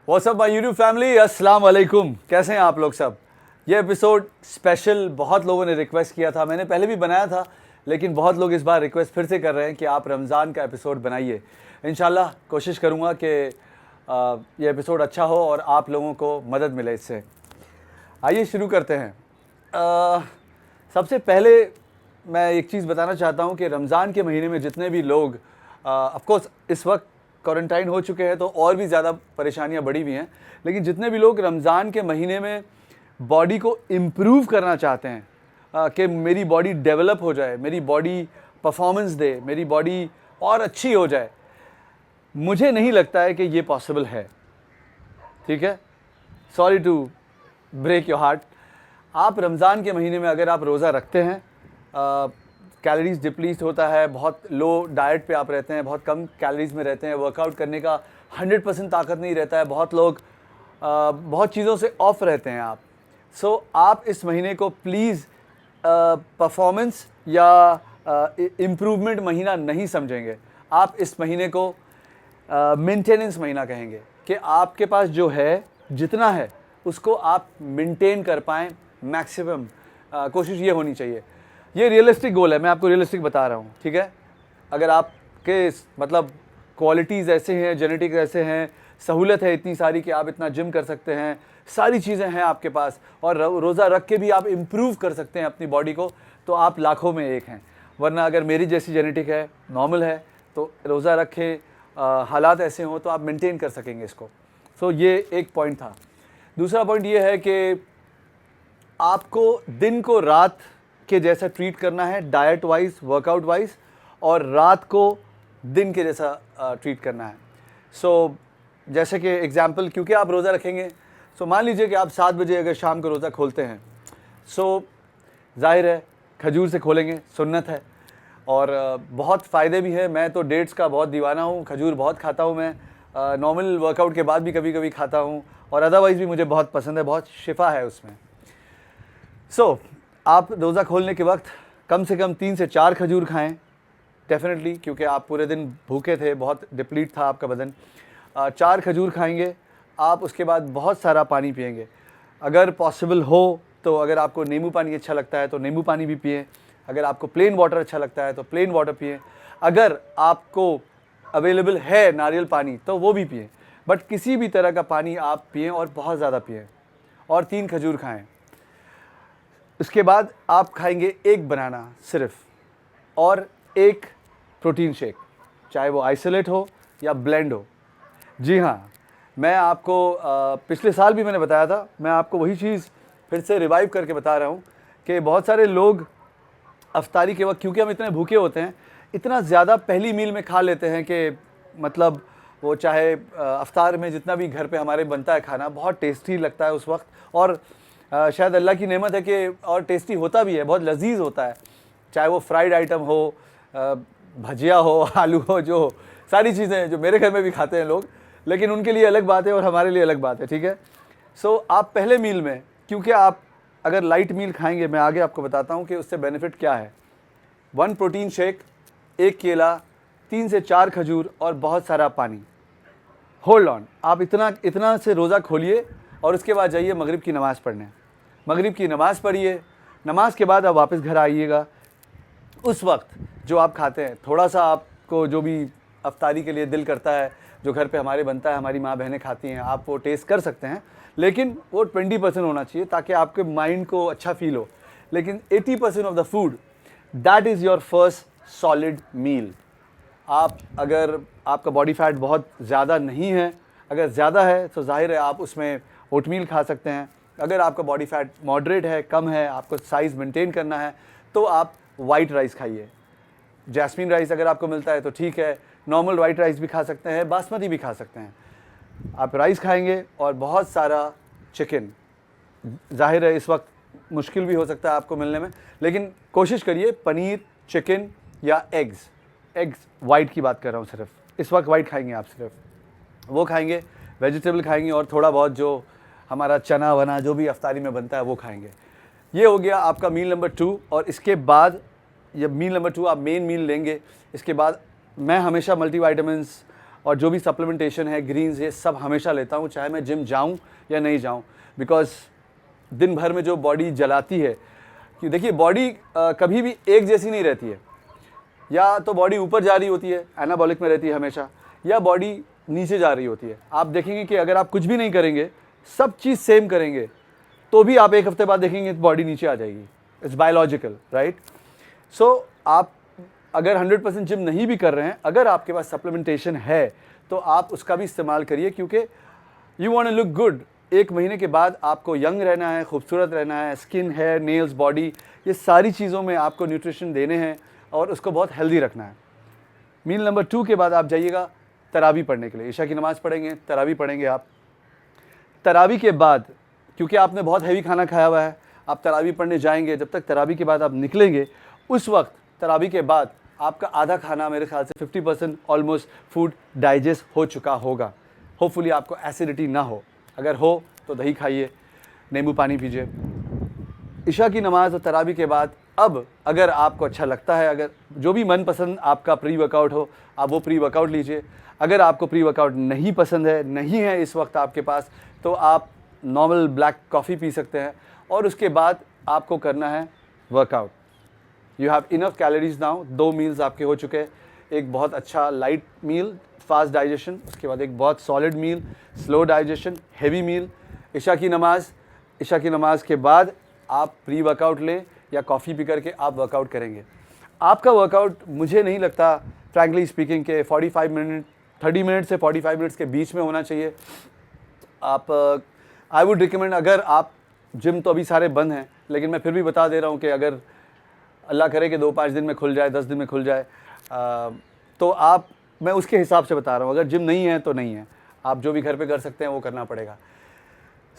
What's up my YouTube family, अस्सलाम वालेकुम। कैसे हैं आप लोग सब। ये एपिसोड स्पेशल बहुत लोगों ने रिक्वेस्ट किया था, मैंने पहले भी बनाया था, लेकिन बहुत लोग इस बार रिक्वेस्ट फिर से कर रहे हैं कि आप रमज़ान का एपिसोड बनाइए। इंशाल्लाह कोशिश करूँगा कि ये एपिसोड अच्छा हो और आप लोगों को मदद मिले इससे। आइए शुरू करते हैं। सबसे पहले मैं एक चीज़ बताना चाहता हूँ कि रमज़ान के महीने में जितने भी लोग ऑफकोर्स इस वक्त क्वारंटाइन हो चुके हैं तो और भी ज़्यादा परेशानियाँ बढ़ी हुई हैं, लेकिन जितने भी लोग रमज़ान के महीने में बॉडी को इम्प्रूव करना चाहते हैं कि मेरी बॉडी डेवलप हो जाए, मेरी बॉडी परफॉर्मेंस दे, मेरी बॉडी और अच्छी हो जाए, मुझे नहीं लगता है कि ये पॉसिबल है। ठीक है, sorry to break your heart. आप रमज़ान के महीने में अगर आप रोज़ा रखते हैं, कैलोरीज डिप्लीट होता है, बहुत लो डाइट पे आप रहते हैं, बहुत कम कैलोरीज में रहते हैं, वर्कआउट करने का 100% ताकत नहीं रहता है, बहुत लोग बहुत चीज़ों से ऑफ रहते हैं आप। सो आप इस महीने को प्लीज़ परफॉर्मेंस या इम्प्रूवमेंट महीना नहीं समझेंगे। आप इस महीने को मेंटेनेंस महीना कहेंगे कि आपके पास जो है, जितना है उसको आप मेंटेन कर पाएँ मैक्सिमम। कोशिश ये होनी चाहिए। ये रियलिस्टिक गोल है, मैं आपको रियलिस्टिक बता रहा हूँ। ठीक है, अगर आपके मतलब क्वालिटीज़ ऐसे हैं, जेनेटिक्स ऐसे हैं, सहूलत है इतनी सारी कि आप इतना जिम कर सकते हैं, सारी चीज़ें हैं आपके पास, और रोज़ा रख के भी आप इम्प्रूव कर सकते हैं अपनी बॉडी को, तो आप लाखों में एक हैं। वरना अगर मेरी जैसी जेनेटिक है, नॉर्मल है, तो रोज़ा रखें, हालात ऐसे हों तो आप मेंटेन कर सकेंगे इसको। सो ये एक पॉइंट था। दूसरा पॉइंट ये है कि आपको दिन को रात के जैसा ट्रीट करना है, डाइट वाइज, वर्कआउट वाइज, और रात को दिन के जैसा ट्रीट करना है। सो जैसे कि एग्जांपल, क्योंकि आप रोज़ा रखेंगे, सो मान लीजिए कि आप 7 बजे अगर शाम को रोज़ा खोलते हैं, सो जाहिर है खजूर से खोलेंगे, सुन्नत है, और बहुत फ़ायदे भी है। मैं तो डेट्स का बहुत दीवाना हूँ, खजूर बहुत खाता हूँ मैं, नॉर्मल वर्कआउट के बाद भी कभी कभी खाता हूँ, और अदरवाइज़ भी मुझे बहुत पसंद है, बहुत शिफा है उसमें। सो आप रोज़ा खोलने के वक्त कम से कम 3 से 4 खजूर खाएं डेफिनेटली, क्योंकि आप पूरे दिन भूखे थे, बहुत डिप्लीट था आपका बदन। 4 खजूर खाएंगे आप, उसके बाद बहुत सारा पानी पिएंगे। अगर पॉसिबल हो तो अगर आपको नींबू पानी अच्छा लगता है तो नींबू पानी भी पिएं, अगर आपको प्लेन वाटर अच्छा लगता है तो प्लेन वाटर पिएं, अगर आपको अवेलेबल है नारियल पानी तो वो भी पिएं, बट किसी भी तरह का पानी आप पिएं और बहुत ज़्यादा पिएं, और 3 खजूर खाएँ। उसके बाद आप खाएंगे 1 बनाना सिर्फ, और 1 प्रोटीन शेक, चाहे वो आइसोलेट हो या ब्लेंड हो। जी हाँ, मैं आपको पिछले साल भी मैंने बताया था, मैं आपको वही चीज़ फिर से रिवाइव करके बता रहा हूँ कि बहुत सारे लोग अफ्तारी के वक्त, क्योंकि हम इतने भूखे होते हैं, इतना ज़्यादा पहली मील में खा लेते हैं कि मतलब वो चाहे अफ्तार में जितना भी घर पे हमारे बनता है खाना, बहुत टेस्टी लगता है उस वक्त, और शायद अल्लाह की नेमत है कि और टेस्टी होता भी है, बहुत लजीज होता है, चाहे वो फ्राइड आइटम हो, भजिया हो, आलू हो, जो सारी चीज़ें जो मेरे घर में भी खाते हैं लोग, लेकिन उनके लिए अलग बात है और हमारे लिए अलग बात है। ठीक है, सो आप पहले मील में, क्योंकि आप अगर लाइट मील खाएंगे, मैं आगे आपको बताता हूँ कि उससे बेनिफिट क्या है। 1 प्रोटीन शेक, 1 केला, 3 से 4 खजूर और बहुत सारा पानी। होल्ड ऑन, आप इतना से रोज़ा खोलिए और उसके बाद जाइए मगरिब की नमाज़ पढ़ने। मगरिब की नमाज़ पढ़िए, नमाज के बाद आप वापस घर आइएगा। उस वक्त जो आप खाते हैं, थोड़ा सा आपको जो भी अफ्तारी के लिए दिल करता है, जो घर पे हमारे बनता है, हमारी माँ बहनें खाती हैं, आप वो टेस्ट कर सकते हैं, लेकिन वो 20% होना चाहिए ताकि आपके माइंड को अच्छा फील हो। लेकिन 80% of the food, that is your first solid meal. आप अगर आपका बॉडी फैट बहुत ज़्यादा नहीं है, अगर ज़्यादा है तो जाहिर है आप उसमें ओटमील खा सकते हैं। अगर आपका बॉडी फैट मॉडरेट है, कम है, आपको साइज़ मेंटेन करना है, तो आप वाइट राइस खाइए। जैस्मिन राइस अगर आपको मिलता है तो ठीक है, नॉर्मल वाइट राइस भी खा सकते हैं, बासमती भी खा सकते हैं। आप राइस खाएंगे और बहुत सारा चिकन। जाहिर है इस वक्त मुश्किल भी हो सकता है आपको मिलने में, लेकिन कोशिश करिए पनीर, चिकन या एग्स वाइट की बात कर रहा हूँ सिर्फ, इस वक्त वाइट खाएंगे आप, सिर्फ वो खाएंगे, वेजिटेबल खाएंगे, और थोड़ा बहुत जो हमारा चना वना जो भी अफ्तारी में बनता है वो खाएंगे। ये हो गया आपका मील नंबर 2। और इसके बाद जब मील नंबर 2 आप मेन मील लेंगे, इसके बाद मैं हमेशा मल्टीविटामिन्स और जो भी सप्लीमेंटेशन है, ग्रीन्स, ये सब हमेशा लेता हूँ, चाहे मैं जिम जाऊँ या नहीं जाऊँ, बिकॉज दिन भर में जो बॉडी जलाती है, कि देखिए बॉडी कभी भी एक जैसी नहीं रहती है, या तो बॉडी ऊपर जा रही होती है, एनाबॉलिक में रहती है हमेशा, या बॉडी नीचे जा रही होती है। आप देखेंगे कि अगर आप कुछ भी नहीं करेंगे, सब चीज़ सेम करेंगे, तो भी आप एक हफ्ते बाद देखेंगे तो बॉडी नीचे आ जाएगी। It's biological, right? सो आप अगर 100% जिम नहीं भी कर रहे हैं, अगर आपके पास सप्लीमेंटेशन है तो आप उसका भी इस्तेमाल करिए, क्योंकि you want to look good. 1 महीने के बाद आपको यंग रहना है, खूबसूरत रहना है, स्किन, हेयर, नेल्स, बॉडी, ये सारी चीज़ों में आपको न्यूट्रिशन देने हैं और उसको बहुत हेल्दी रखना है। मील नंबर 2 के बाद आप जाइएगा तरावी पढ़ने के लिए। ईशा की नमाज़ पढ़ेंगे, तरावी पढ़ेंगे आप। तरावी के बाद, क्योंकि आपने बहुत हैवी खाना खाया हुआ है, आप तरावी पढ़ने जाएंगे, जब तक तरावी के बाद आप निकलेंगे, उस वक्त तरावी के बाद आपका आधा खाना, मेरे ख्याल से 50% ऑलमोस्ट फूड डाइजेस्ट हो चुका होगा। होपफुली आपको एसिडिटी ना हो, अगर हो तो दही खाइए, नींबू पानी पीजिए। ईशा की नमाज़ और तरावी के बाद अब अगर आपको अच्छा लगता है, अगर जो भी मनपसंद आपका प्री वर्कआउट हो, आप वो प्री वर्कआउट लीजिए। अगर आपको प्री वर्कआउट नहीं पसंद है, नहीं है इस वक्त आपके पास, तो आप नॉर्मल ब्लैक कॉफ़ी पी सकते हैं और उसके बाद आपको करना है workout. You have enough calories now. 2 meals आपके हो चुके हैं, एक बहुत अच्छा लाइट मील, फास्ट डाइजेशन, उसके बाद एक बहुत सॉलिड मील, स्लो डाइजेशन, हेवी मील। ईशा की नमाज़ के बाद आप प्री वर्कआउट लें या कॉफ़ी पी करके आप वर्कआउट करेंगे। आपका वर्कआउट मुझे नहीं लगता, फ्रैंकली स्पीकिंग, के 45 मिनट, 30 मिनट से 45 मिनट्स के बीच में होना चाहिए। आप आई वुड रिकमेंड, अगर आप जिम तो अभी सारे बंद हैं, लेकिन मैं फिर भी बता दे रहा हूँ कि अगर अल्लाह करे कि 2-5 दिन में खुल जाए, 10 दिन में खुल जाए, तो आप, मैं उसके हिसाब से बता रहा हूँ। अगर जिम नहीं है तो नहीं है, आप जो भी घर पे कर सकते हैं वो करना पड़ेगा।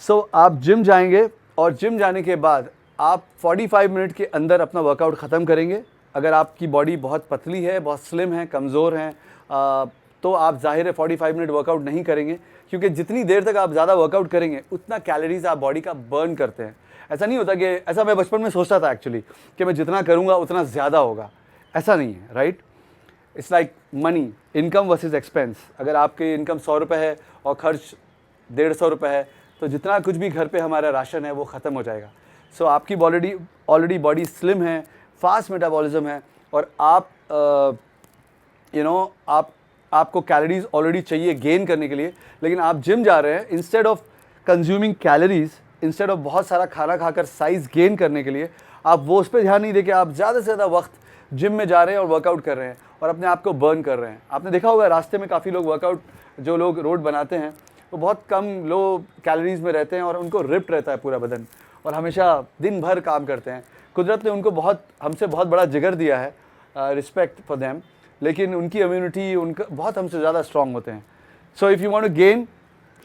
सो आप जिम जाएंगे और जिम जाने के बाद आप 45 मिनट के अंदर अपना वर्कआउट ख़त्म करेंगे। अगर आपकी बॉडी बहुत पतली है, बहुत स्लिम है, कमज़ोर हैं, तो आप ज़ाहिर है 45 मिनट वर्कआउट नहीं करेंगे, क्योंकि जितनी देर तक आप ज़्यादा वर्कआउट करेंगे उतना कैलोरीज आप बॉडी का बर्न करते हैं। ऐसा नहीं होता कि, ऐसा मैं बचपन में सोचता था एक्चुअली, कि मैं जितना करूँगा उतना ज़्यादा होगा। ऐसा नहीं है, right? It's like money, income versus expense. अगर आपकी इनकम 100 रुपये है और खर्च 150 रुपये है, तो जितना कुछ भी घर पे हमारा राशन है वो ख़त्म हो जाएगा। सो आपकी ऑलरेडी बॉडी स्लिम है, फास्ट मेटाबॉलिज्म है, और आप आपको कैलोरीज ऑलरेडी चाहिए गेन करने के लिए, लेकिन आप जिम जा रहे हैं, instead of consuming calories, instead of बहुत सारा खाना खाकर साइज़ गेन करने के लिए, आप वो उस पर ध्यान नहीं देके आप ज़्यादा से ज़्यादा वक्त जिम में जा रहे हैं और वर्कआउट कर रहे हैं और अपने आप को बर्न कर रहे हैं। आपने देखा होगा रास्ते में काफ़ी लोग वर्कआउट, जो लोग रोड बनाते हैं, वो बहुत कम लो कैलोरीज में रहते हैं और उनको रिप्ड रहता है पूरा बदन, और हमेशा दिन भर काम करते हैं। कुदरत ने उनको हमसे बहुत बड़ा जिगर दिया है, रिस्पेक्ट फॉर देम, लेकिन उनकी इम्यूनिटी उनका बहुत हमसे ज़्यादा स्ट्रॉन्ग होते हैं। So if you want to gain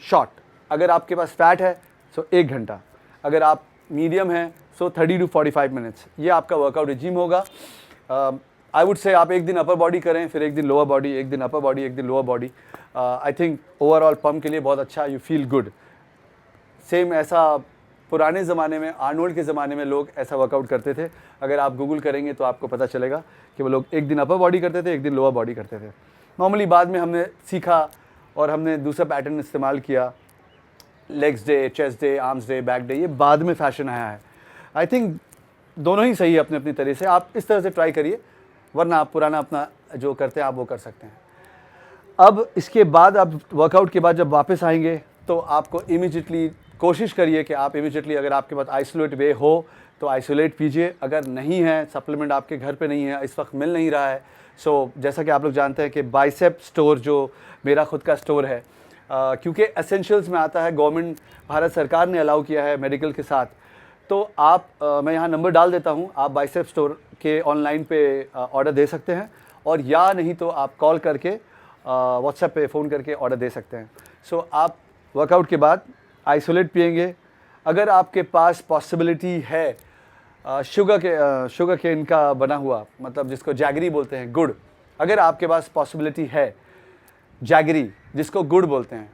short, अगर आपके पास फैट है सो 1 घंटा, अगर आप मीडियम हैं सो 30 to 45 मिनट्स, ये आपका वर्कआउट रिजीम होगा। आई वुड से आप एक दिन अपर बॉडी करें, फिर एक दिन लोअर बॉडी, एक दिन अपर बॉडी, एक दिन lower body. I think overall pump के लिए बहुत अच्छा, यू फील गुड। सेम ऐसा पुराने ज़माने में, आर्नोल्ड के ज़माने में लोग ऐसा वर्कआउट करते थे। अगर आप गूगल करेंगे तो आपको पता चलेगा कि वो लोग एक दिन अपर बॉडी करते थे, एक दिन लोअर बॉडी करते थे। नॉर्मली बाद में हमने सीखा और हमने दूसरा पैटर्न इस्तेमाल किया, legs day, chest day, arms day, back day, ये बाद में फैशन आया है। आई थिंक दोनों ही सही है अपनी अपनी तरह से, आप इस तरह से ट्राई करिए, वरना आप पुराना अपना जो करते हैं आप वो कर सकते हैं। अब इसके बाद आप वर्कआउट के बाद जब वापस आएंगे तो आपको इमीडिएटली कोशिश करिए कि आप इमीडिएटली, अगर आपके पास आइसोलेट वे हो तो आइसोलेट पीजिए, अगर नहीं है, सप्लीमेंट आपके घर पे नहीं है, इस वक्त मिल नहीं रहा है, सो जैसा कि आप लोग जानते हैं कि बाइसेप स्टोर जो मेरा खुद का स्टोर है, क्योंकि एसेंशियल्स में आता है, गवर्नमेंट भारत सरकार ने अलाउ किया है मेडिकल के साथ, तो आप मैं यहाँ नंबर डाल देता हूँ, आप बाइसेप स्टोर के ऑनलाइन पे ऑर्डर दे सकते हैं, और या नहीं तो आप कॉल करके व्हाट्सएप पे फ़ोन करके ऑर्डर दे सकते हैं। सो आप वर्कआउट के बाद आइसोलेट पिएंगे। अगर आपके पास पॉसिबिलिटी है शुगर केन का बना हुआ, मतलब जिसको जैगरी बोलते हैं, गुड़, अगर आपके पास पॉसिबिलिटी है, जैगरी जिसको गुड़ बोलते हैं,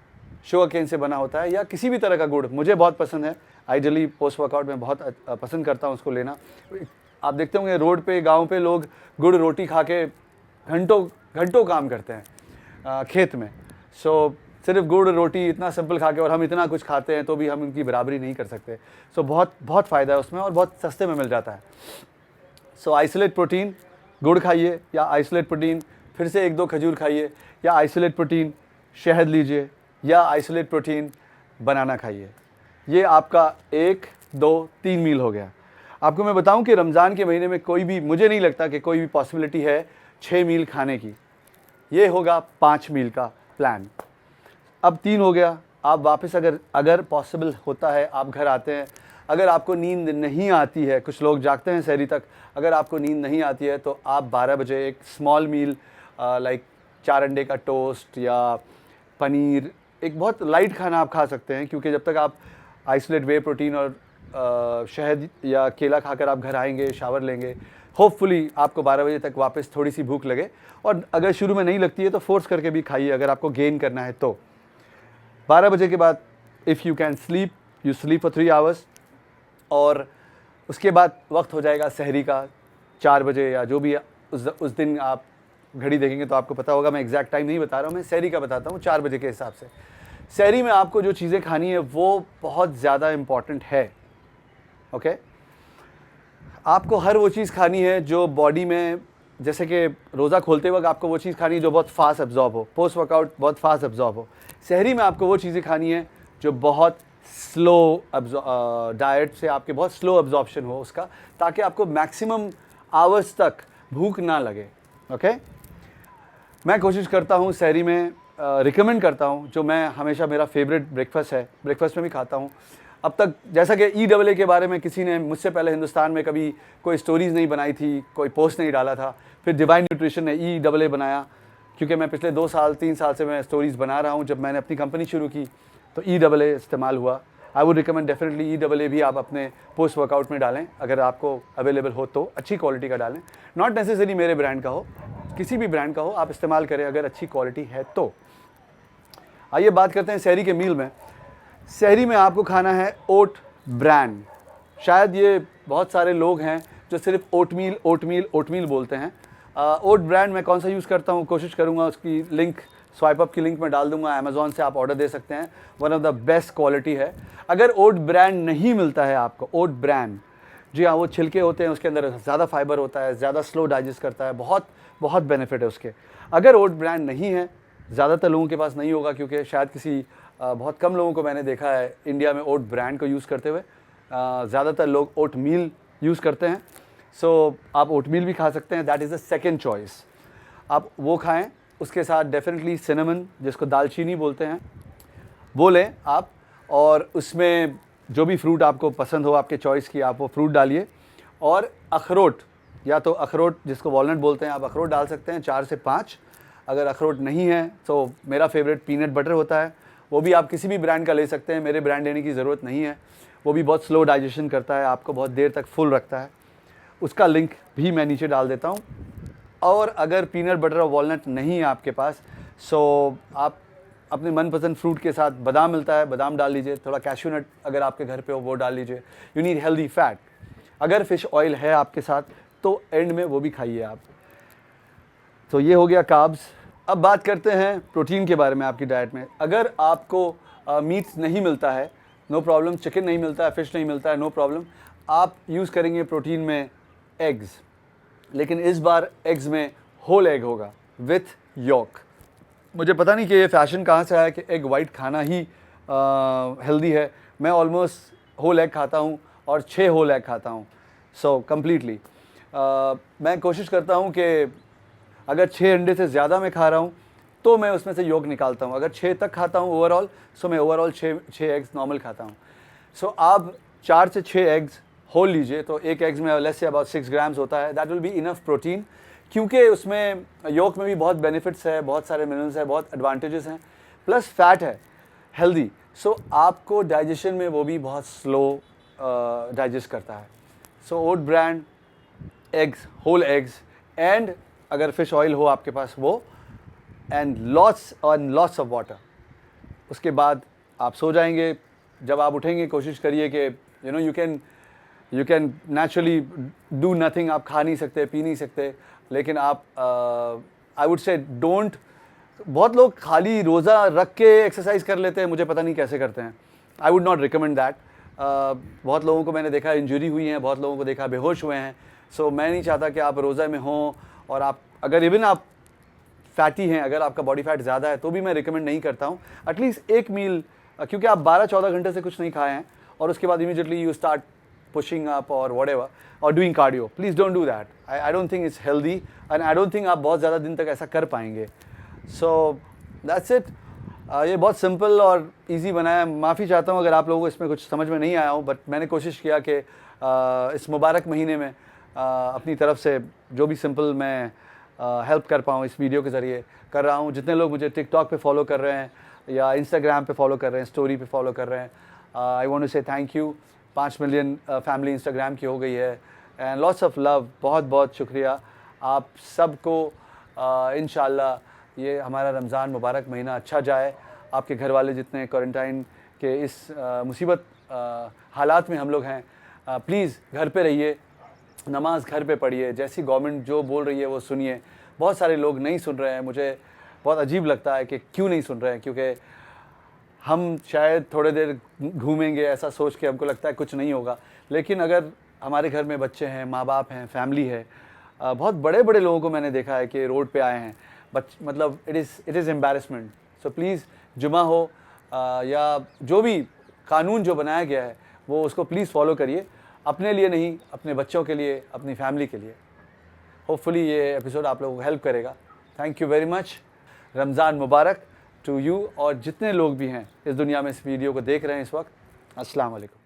शुगर केन से बना होता है, या किसी भी तरह का गुड़, मुझे बहुत पसंद है, आइडियली पोस्ट वर्कआउट में बहुत पसंद करता हूँ उसको लेना। आप देखते होंगे रोड पे, गांव पे लोग गुड़ रोटी खा के घंटों काम करते हैं, खेत में। सो सिर्फ गुड़ रोटी इतना सिंपल खा के, और हम इतना कुछ खाते हैं तो भी हम उनकी बराबरी नहीं कर सकते। सो बहुत बहुत फ़ायदा है उसमें और बहुत सस्ते में मिल जाता है। सो आइसोलेट प्रोटीन, गुड़ खाइए, या आइसोलेट प्रोटीन फिर से 1-2 खजूर खाइए, या आइसोलेट प्रोटीन शहद लीजिए, या आइसोलेट प्रोटीन बनाना खाइए। ये आपका 1, 2, 3 मील हो गया। आपको मैं बताऊं कि रमज़ान के महीने में कोई भी, मुझे नहीं लगता कि कोई भी पॉसिबिलिटी है 6 मील खाने की। ये होगा 5 मील का प्लान। अब 3 हो गया। आप वापस अगर पॉसिबल होता है आप घर आते हैं, अगर आपको नींद नहीं आती है, कुछ लोग जागते हैं सहरी तक, अगर आपको नींद नहीं आती है तो आप 12 बजे एक स्मॉल मील लाइक 4 अंडे का टोस्ट या पनीर, एक बहुत लाइट खाना आप खा सकते हैं, क्योंकि जब तक आप आइसोलेट वे प्रोटीन और शहद या केला खाकर आप घर आएंगे, शावर लेंगे, होपफुली आपको 12 बजे तक वापस थोड़ी सी भूख लगे। और अगर शुरू में नहीं लगती है तो फोर्स करके भी खाइए अगर आपको गेन करना है तो। 12 बजे के बाद if you can sleep, you sleep for 3 hours, और उसके बाद वक्त हो जाएगा सहरी का 4 बजे, या जो भी उस दिन आप घड़ी देखेंगे तो आपको पता होगा। मैं एग्जैक्ट टाइम नहीं बता रहा हूँ, मैं सहरी का बताता हूँ, 4 बजे के हिसाब से। सहरी में आपको जो चीज़ें खानी है वो बहुत ज़्यादा इम्पॉर्टेंट है। ओके, आपको हर वो चीज़ खानी है जो बॉडी में, जैसे कि रोज़ा खोलते वक्त आपको वो चीज़ खानी है जो बहुत फास्ट एब्जॉर्ब हो, पोस्ट वर्कआउट बहुत फास्ट एब्जॉर्ब हो। सहरी में आपको वो चीज़ें खानी है जो बहुत स्लो डाइट से आपके बहुत स्लो एब्जॉर्प्शन हो उसका, ताकि आपको मैक्सिमम आवर्स तक भूख ना लगे। ओके, मैं कोशिश करता हूँ सहरी में, रिकमेंड करता हूँ, जो मैं हमेशा, मेरा फेवरेट ब्रेकफास्ट है, ब्रेकफास्ट में भी खाता हूँ अब तक। जैसा कि EAA के बारे में किसी ने मुझसे पहले हिंदुस्तान में कभी कोई स्टोरीज़ नहीं बनाई थी, कोई पोस्ट नहीं डाला था, फिर डिवाइन न्यूट्रिशन ने EAA बनाया, क्योंकि मैं पिछले 2 साल 3 साल से मैं स्टोरीज़ बना रहा हूँ। जब मैंने अपनी कंपनी शुरू की तो EAA इस्तेमाल हुआ। I would recommend definitely EAA भी आप अपने पोस्ट वर्कआउट में डालें, अगर आपको अवेलेबल हो तो अच्छी क्वालिटी का डालें, नॉट नेसेसरी मेरे ब्रांड का हो, किसी भी ब्रांड का हो, आप इस्तेमाल करें अगर अच्छी क्वालिटी है तो। आइए बात करते हैं सहरी के मील में। सहरी में आपको खाना है ओट ब्रांड। शायद ये बहुत सारे लोग हैं जो सिर्फ ओटमील ओटमील ओटमील बोलते हैं। ओट ब्रांड मैं कौन सा यूज़ करता हूँ, कोशिश करूँगा उसकी लिंक, स्वाइप अप की लिंक मैं डाल दूंगा, अमेज़ॉन से आप ऑर्डर दे सकते हैं, one of the best quality है। अगर ओट ब्रांड नहीं मिलता है आपको, ओट ब्रांड, जी हाँ, वो छिलके होते हैं, उसके अंदर ज़्यादा फाइबर होता है, ज़्यादा स्लो डाइजेस्ट करता है, बहुत बहुत बेनिफिट है उसके। अगर ओट ब्रांड नहीं है, ज़्यादातर लोगों के पास नहीं होगा, क्योंकि शायद किसी बहुत कम लोगों को मैंने देखा है इंडिया में ओट ब्रांड को यूज़ करते हुए, ज़्यादातर लोग ओट मील यूज़ करते हैं। सो आप ओट मील भी खा सकते हैं, that is the second choice, आप वो खाएं। उसके साथ डेफिनेटली सिनेमन, जिसको दालचीनी बोलते हैं, वो लें आप, और उसमें जो भी फ्रूट आपको पसंद हो आपके चॉइस की, आप वो फ्रूट डालिए। और अखरोट, या तो अखरोट जिसको वॉलनट बोलते हैं, आप अखरोट डाल सकते हैं 4 से 5। अगर अखरोट नहीं है तो मेरा फेवरेट पीनट बटर होता है, वो भी आप किसी भी ब्रांड का ले सकते हैं, मेरे ब्रांड लेने की ज़रूरत नहीं है। वो भी बहुत स्लो डाइजेशन करता है, आपको बहुत देर तक फुल रखता है, उसका लिंक भी मैं नीचे डाल देता हूँ। और अगर पीनट बटर और वॉलनट नहीं है आपके पास, सो आप अपने मनपसंद फ्रूट के साथ, बादाम मिलता है, बादाम डाल लीजिए, थोड़ा कैश्यू नट अगर आपके घर पे हो वो डाल लीजिए। You need healthy fat. अगर फ़िश ऑयल है आपके साथ तो एंड में वो भी खाइए आप। तो ये हो गया कार्ब्स। अब बात करते हैं प्रोटीन के बारे में आपकी डाइट में। अगर आपको मीट नहीं मिलता है, नो प्रॉब्लम, चिकन नहीं मिलता है, फ़िश नहीं मिलता है, नो प्रॉब्लम, आप यूज़ करेंगे प्रोटीन में एग्स, लेकिन इस बार एग्स में होल एग होगा विथ यॉक। मुझे पता नहीं कि ये फ़ैशन कहाँ से आया कि एग वाइट खाना ही हेल्दी है। मैं ऑलमोस्ट होल एग खाता हूँ और 6 होल एग खाता हूँ, सो कम्प्लीटली मैं कोशिश करता हूँ कि अगर 6 अंडे से ज़्यादा मैं खा रहा हूँ तो मैं उसमें से योग निकालता हूँ। अगर 6 तक खाता हूँ ओवरऑल, सो मैं ओवरऑल 6 एग्स नॉर्मल खाता हूँ। सो आप 4 से 6 एग्स होल लीजिए, तो एक एग्स में लेस से अबाउट 6 ग्राम्स होता है, that will be enough protein, क्योंकि उसमें योग में भी बहुत बेनिफिट्स है, बहुत सारे मिनरल्स हैं, बहुत एडवांटेजेस हैं, प्लस फैट है हेल्दी। सो आपको डाइजेशन में वो भी बहुत स्लो डाइजेस्ट करता है। So oat brand eggs, whole eggs, and अगर फ़िश ऑयल हो आपके पास वो, एंड लॉट्स ऑफ वाटर। उसके बाद आप सो जाएंगे। जब आप उठेंगे कोशिश करिए कि you can naturally do nothing, आप खा नहीं सकते, पी नहीं सकते, लेकिन आप आई वुड से डोंट बहुत लोग खाली रोज़ा रख के एक्सरसाइज कर लेते हैं, मुझे पता नहीं कैसे करते हैं। I would not recommend that. बहुत लोगों को मैंने देखा इंजरी हुई है, बहुत लोगों को देखा बेहोश हुए हैं। सो मैं नहीं चाहता कि आप रोज़ा में हों और आप अगर इवन आप फैटी हैं, अगर आपका बॉडी फैट ज़्यादा है तो भी मैं रिकमेंड नहीं करता हूँ। एटलीस्ट एक मील, क्योंकि आप 12-14 घंटे से कुछ नहीं खाए हैं और उसके बाद immediately you start pushing up और व्हाटएवर और doing cardio, please don't do that. I don't think it's healthy and I don't think आप बहुत ज़्यादा दिन तक ऐसा कर पाएंगे। So that's it. ये बहुत सिंपल और इजी बनाया। माफ़ी चाहता हूँ अगर आप लोगों को इसमें कुछ समझ में नहीं आया हो, बट मैंने कोशिश किया कि इस मुबारक महीने में अपनी तरफ से जो भी सिंपल मैं हेल्प कर पाऊँ इस वीडियो के ज़रिए कर रहा हूँ। जितने लोग मुझे टिकटॉक पे फॉलो कर रहे हैं या इंस्टाग्राम पे फॉलो कर रहे हैं, स्टोरी पे फॉलो कर रहे हैं, आई वांट टू से thank you. 5 million family Instagram की हो गई है एंड लॉट्स ऑफ लव। बहुत बहुत शुक्रिया आप सबको। इंशाल्लाह ये हमारा रमज़ान मुबारक महीना अच्छा जाए। आपके घर वाले जितने क्वारंटाइन के इस मुसीबत हालात में हम लोग हैं, प्लीज़ घर पे रहिए, नमाज घर पे पढ़िए, जैसी गवर्नमेंट जो बोल रही है वो सुनिए। बहुत सारे लोग नहीं सुन रहे हैं, मुझे बहुत अजीब लगता है कि क्यों नहीं सुन रहे हैं, क्योंकि हम शायद थोड़ी देर घूमेंगे ऐसा सोच के हमको लगता है कुछ नहीं होगा, लेकिन अगर हमारे घर में बच्चे हैं, माँ बाप हैं, फैमिली है, बहुत बड़े बड़े लोगों को मैंने देखा है कि रोड पे आए हैं, मतलब it is embarrassment. So please जुमा हो या जो भी कानून जो बनाया गया है वो उसको प्लीज़ फॉलो करिए, अपने लिए नहीं, अपने बच्चों के लिए, अपनी फैमिली के लिए। होपफुली ये एपिसोड आप लोगों को हेल्प करेगा। Thank you very much. Ramzan मुबारक टू यू और जितने लोग भी हैं इस दुनिया में इस वीडियो को देख रहे हैं इस वक्त। अस्सलाम वालेकुम।